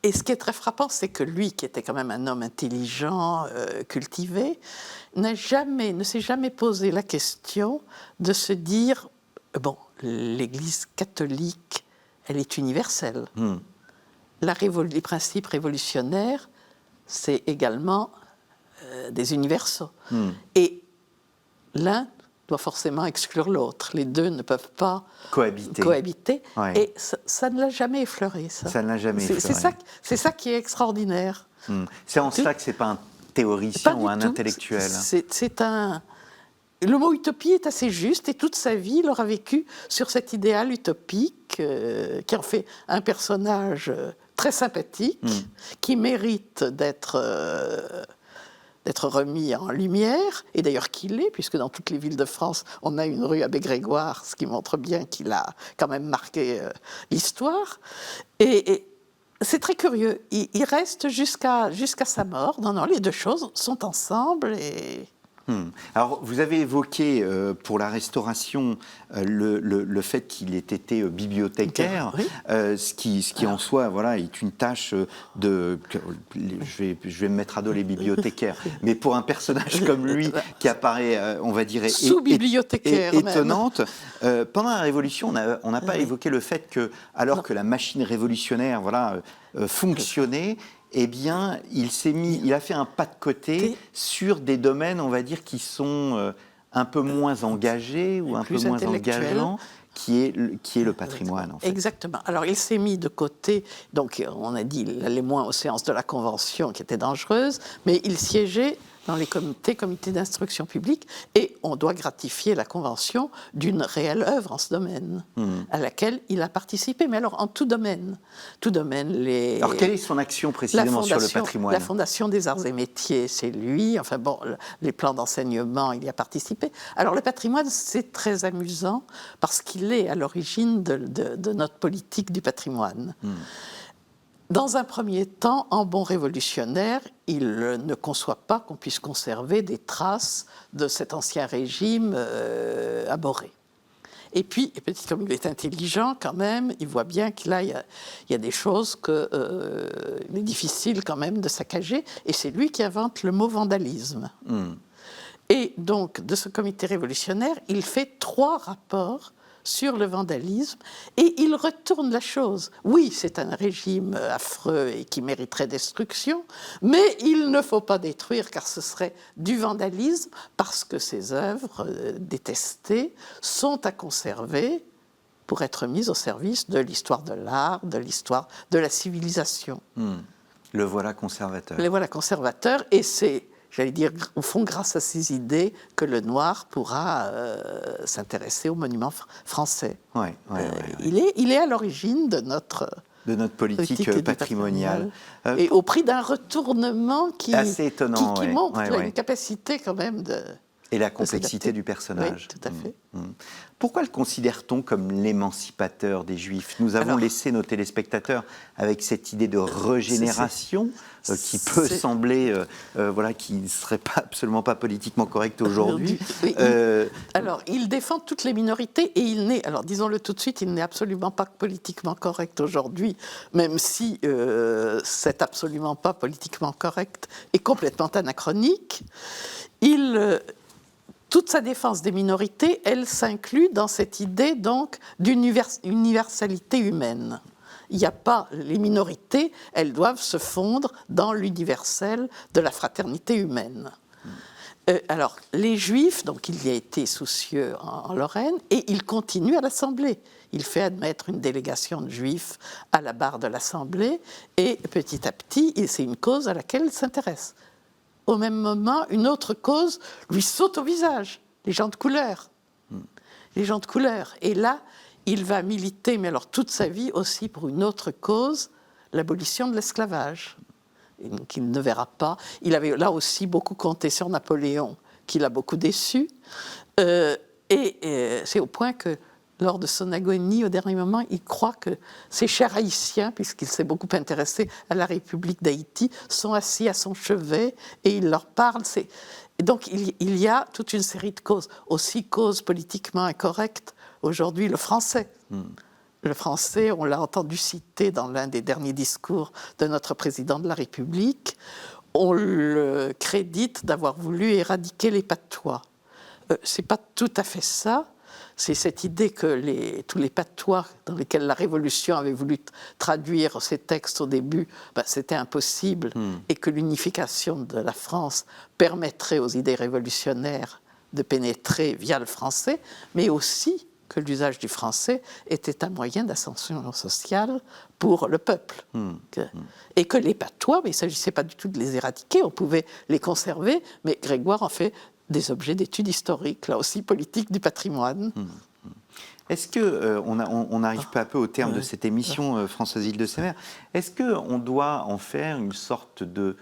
Et ce qui est très frappant, c'est que lui, qui était quand même un homme intelligent, cultivé, ne s'est jamais posé la question de se dire, l'Église catholique, elle est universelle. Les principes révolutionnaires, c'est également des universaux. Et l'un doit forcément exclure l'autre. Les deux ne peuvent pas cohabiter. Ouais. Et ça ne l'a jamais effleuré, ça. Ça ne l'a jamais effleuré. C'est ça qui est extraordinaire. C'est en cela que ce n'est pas un théoricien ou un intellectuel. Le mot utopie est assez juste, et toute sa vie, il aura vécu sur cet idéal utopique qui en fait un personnage très sympathique, qui mérite d'être remis en lumière, et d'ailleurs qu'il l'est, puisque dans toutes les villes de France, on a une rue Abbé Grégoire, ce qui montre bien qu'il a quand même marqué l'histoire. Et c'est très curieux, il reste jusqu'à sa mort. Non, les deux choses sont ensemble. Alors, vous avez évoqué pour la Restauration le fait qu'il ait été bibliothécaire, ce qui en soi est une tâche de... Je vais me mettre à dos les bibliothécaires, mais pour un personnage comme lui qui apparaît, on va dire, sous-bibliothécaire étonnante, pendant la Révolution, on n'a pas évoqué le fait que, alors que la machine révolutionnaire fonctionnait, eh bien, il a fait un pas de côté sur des domaines, on va dire, qui sont un peu moins engagés ou un peu moins engageants, qui est le patrimoine, en fait. Exactement. Alors, il s'est mis de côté, donc on a dit, il allait moins aux séances de la Convention, qui étaient dangereuses, mais il siégeait dans les comités d'instruction publique, et on doit gratifier la Convention d'une réelle œuvre en ce domaine, à laquelle il a participé, mais alors en tout domaine. Alors, quelle est son action précisément sur le patrimoine? La Fondation des Arts et Métiers, c'est lui. Enfin bon, les plans d'enseignement, il y a participé. Alors, le patrimoine, c'est très amusant, parce qu'il est à l'origine de notre politique du patrimoine. Dans un premier temps, en bon révolutionnaire, il ne conçoit pas qu'on puisse conserver des traces de cet ancien régime abhorré. Et puis, comme il est intelligent quand même, il voit bien qu'il y a des choses qu'il est difficile quand même de saccager, et c'est lui qui invente le mot vandalisme. Et donc, de ce comité révolutionnaire, il fait 3 rapports sur le vandalisme, et il retourne la chose. Oui, c'est un régime affreux et qui mériterait destruction, mais il ne faut pas détruire, car ce serait du vandalisme, parce que ces œuvres détestées sont à conserver pour être mises au service de l'histoire de l'art, de l'histoire de la civilisation. Le voilà conservateur. Le voilà conservateur, et c'est, j'allais dire, au fond, grâce à ces idées, que le noir pourra s'intéresser aux monuments français. Ouais. Il est à l'origine de de notre politique et patrimoniale. Et au prix d'un retournement qui, assez étonnant, qui montre ouais. une capacité quand même de... Et la complexité du personnage. Oui, tout à fait. Pourquoi le considère-t-on comme l'émancipateur des Juifs? Nous avons laissé nos téléspectateurs avec cette idée de régénération qui peut sembler, qui ne serait absolument pas politiquement correcte aujourd'hui. Alors, il défend toutes les minorités et il n'est, alors disons-le tout de suite, il n'est absolument pas politiquement correct aujourd'hui, même si cet absolument pas politiquement correct est complètement anachronique. Toute sa défense des minorités, elle s'inclut dans cette idée donc d'universalité humaine. Il n'y a pas les minorités, elles doivent se fondre dans l'universel de la fraternité humaine. Alors, les Juifs, donc il y a été soucieux en Lorraine, et il continue à l'Assemblée. Il fait admettre une délégation de Juifs à la barre de l'Assemblée, et petit à petit, c'est une cause à laquelle il s'intéresse. Au même moment, une autre cause lui saute au visage, les gens de couleur. Les gens de couleur. Et là, il va militer, mais alors toute sa vie aussi, pour une autre cause, l'abolition de l'esclavage, qu'il ne verra pas. Il avait là aussi beaucoup compté sur Napoléon, qui l'a beaucoup déçu. Et c'est au point que, lors de son agonie, au dernier moment, il croit que ses chers Haïtiens, puisqu'il s'est beaucoup intéressé à la République d'Haïti, sont assis à son chevet et il leur parle. Et donc il y a toute une série de causes, aussi causes politiquement incorrectes. Aujourd'hui, le français. Le français, on l'a entendu citer dans l'un des derniers discours de notre président de la République, on le crédite d'avoir voulu éradiquer les patois. C'est pas tout à fait ça. C'est cette idée que tous les patois dans lesquels la Révolution avait voulu traduire ses textes au début, c'était impossible, et que l'unification de la France permettrait aux idées révolutionnaires de pénétrer via le français, mais aussi que l'usage du français était un moyen d'ascension sociale pour le peuple. Et que les patois, mais il ne s'agissait pas du tout de les éradiquer, on pouvait les conserver, mais Grégoire en fait des objets d'études historiques, là aussi politiques du patrimoine. Est-ce qu'on arrive peu à peu au terme de cette émission, Françoise Hilde-Semer, est-ce qu'on doit en faire une sorte de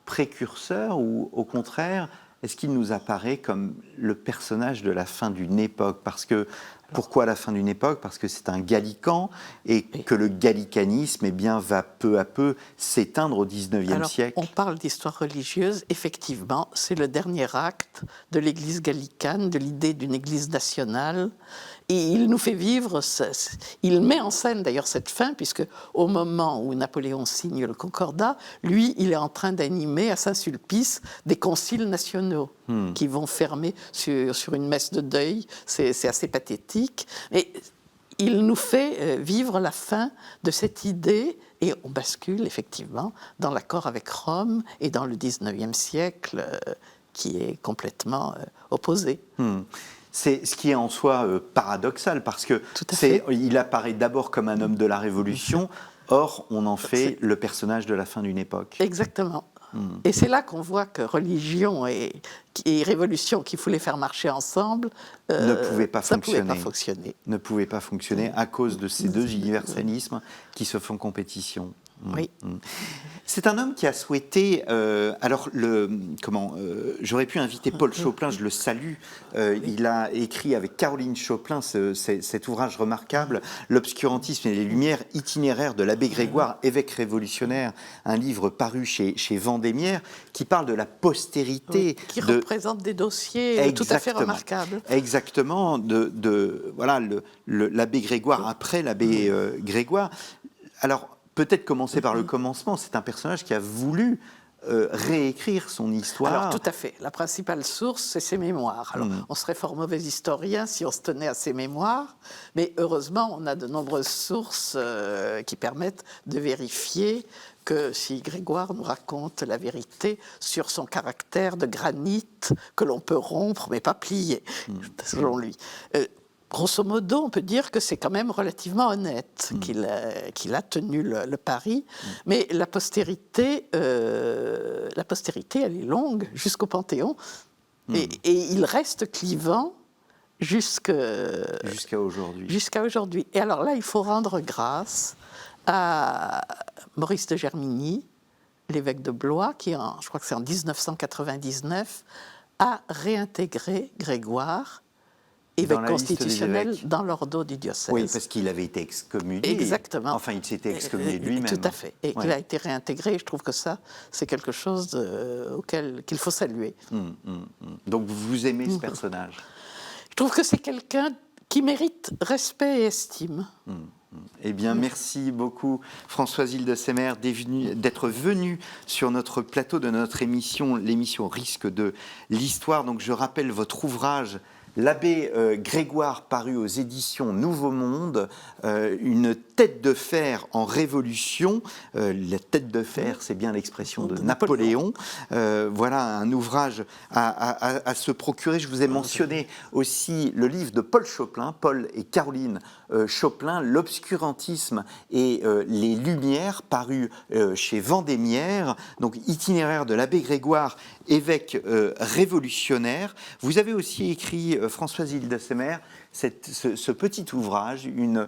précurseur ou au contraire, est-ce qu'il nous apparaît comme le personnage de la fin d'une époque? Pourquoi la fin d'une époque? Parce que c'est un gallican et que le gallicanisme va peu à peu s'éteindre au XIXe siècle. On parle d'histoire religieuse, effectivement, c'est le dernier acte de l'Église gallicane, de l'idée d'une Église nationale. Et il nous fait vivre, il met en scène d'ailleurs cette fin, puisque au moment où Napoléon signe le Concordat, lui, il est en train d'animer à Saint-Sulpice des conciles nationaux qui vont fermer sur une messe de deuil. C'est assez pathétique. Mais il nous fait vivre la fin de cette idée, et on bascule effectivement dans l'accord avec Rome et dans le XIXe siècle qui est complètement opposé. C'est ce qui est en soi paradoxal, parce que il apparaît d'abord comme un homme de la Révolution, or on en fait le personnage de la fin d'une époque. Exactement. Et c'est là qu'on voit que religion et révolution, qui voulaient faire marcher ensemble, ne pouvaient pas fonctionner Oui. À cause de ces deux universalismes qui se font compétition. Oui. C'est un homme qui a souhaité. J'aurais pu inviter Paul Choplin, je le salue. Il a écrit avec Caroline Choplin cet ouvrage remarquable, L'obscurantisme et les lumières itinéraires de l'abbé Grégoire, évêque révolutionnaire, un livre paru chez Vendémiaire, qui parle de la postérité. Qui représente des dossiers tout à fait remarquables. Exactement, l'abbé Grégoire après l'abbé Grégoire. Alors, peut-être commencer par le commencement. C'est un personnage qui a voulu réécrire son histoire. Alors, tout à fait. La principale source, c'est ses mémoires. Alors, on serait fort mauvais historien si on se tenait à ses mémoires, mais heureusement, on a de nombreuses sources qui permettent de vérifier que si Grégoire nous raconte la vérité sur son caractère de granit que l'on peut rompre, mais pas plier, selon lui. Grosso modo, on peut dire que c'est quand même relativement honnête qu'il a tenu le pari, mais la postérité, elle est longue jusqu'au Panthéon, et il reste clivant jusqu'à aujourd'hui. Et alors là, il faut rendre grâce à Maurice de Germigny, l'évêque de Blois, qui, je crois que c'est en 1999, a réintégré Grégoire, évêque constitutionnel, dans l'ordre du diocèse. Oui, parce qu'il avait été excommunié. Exactement. Enfin, il s'était excommunié lui-même. Tout à fait. Et il a été réintégré. Et je trouve que ça, c'est quelque chose qu'il faut saluer. Donc, vous aimez ce personnage? Je trouve que c'est quelqu'un qui mérite respect et estime. Eh bien, merci beaucoup, Françoise Hildesemer, d'être venue sur notre plateau de notre émission, l'émission Risque de l'Histoire. Donc, je rappelle votre ouvrage L'abbé Grégoire, paru aux éditions Nouveau Monde, une tête de fer en révolution. La tête de fer, c'est bien l'expression de Napoléon. Voilà un ouvrage à se procurer. Je vous ai mentionné aussi le livre de Paul Choplin, Paul et Caroline Choplin, L'obscurantisme et les Lumières, paru chez Vendémiaire. Donc, itinéraire de l'abbé Grégoire, évêque révolutionnaire. Vous avez aussi écrit, Françoise Hildesemer, ce petit ouvrage, une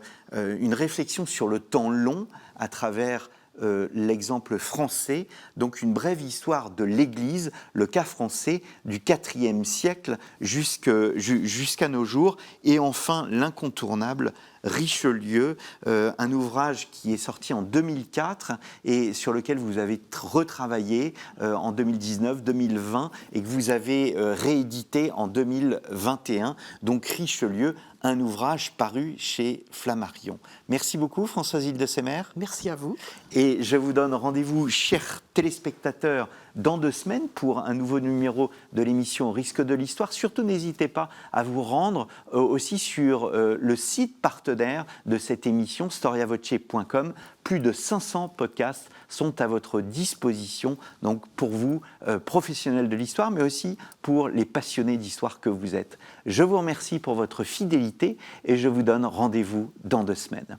réflexion sur le temps long à travers l'exemple français, donc une brève histoire de l'Église, le cas français du IVe siècle jusqu'à nos jours, et enfin l'incontournable Richelieu, un ouvrage qui est sorti en 2004 et sur lequel vous avez retravaillé en 2019, 2020 et que vous avez réédité en 2021. Donc Richelieu, un ouvrage paru chez Flammarion. Merci beaucoup, Françoise Hildesemer. Merci à vous. Et je vous donne rendez-vous, chers téléspectateurs, dans 2 semaines pour un nouveau numéro de l'émission Risque de l'Histoire. Surtout, n'hésitez pas à vous rendre aussi sur le site partenaire de cette émission, storiavoce.com. Plus de 500 podcasts sont à votre disposition, donc pour vous, professionnels de l'histoire, mais aussi pour les passionnés d'histoire que vous êtes. Je vous remercie pour votre fidélité et je vous donne rendez-vous dans 2 semaines.